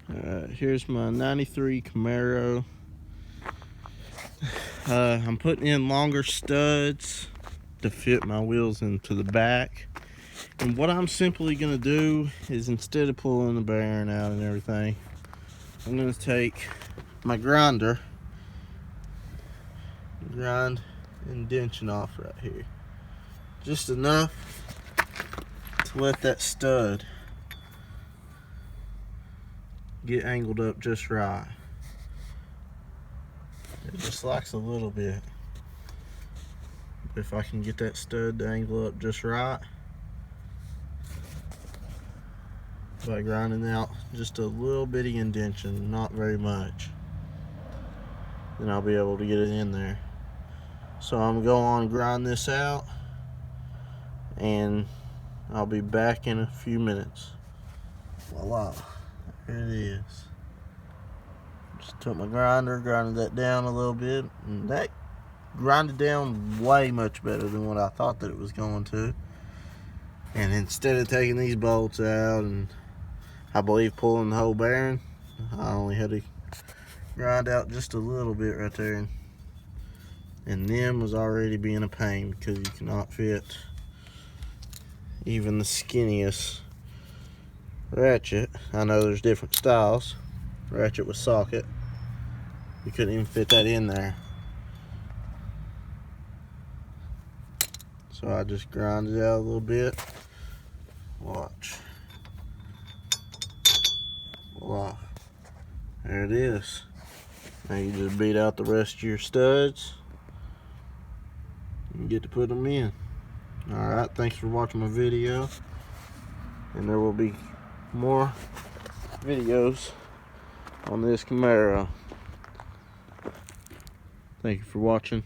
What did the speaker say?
Here's my 93 Camaro. I'm putting in longer studs to fit my wheels into the back. And what I'm simply going to do is, instead of pulling the bearing out and everything, I'm going to take my grind indentation off right here. Just enough to let that stud get angled up just right. It just likes a little bit. If I can get that stud to angle up just right by grinding out just a little bitty indentation, not very much, then I'll be able to get it in there. So I'm going to go on and grind this out, and I'll be back in a few minutes. Voila, there it is. Just took my grinder, grinded that down a little bit, and that grinded down way much better than what I thought that it was going to. And instead of taking these bolts out and I believe pulling the whole bearing, I only had to grind out just a little bit right there, and them was already being a pain because you cannot fit even the skinniest ratchet. I know there's different styles, ratchet with socket, you couldn't even fit that in there. So I just grind it out a little bit. Watch. Voila. There it is. Now you just beat out the rest of your studs and get to put them in. Alright, thanks for watching my video. And there will be more videos on this Camaro. Thank you for watching.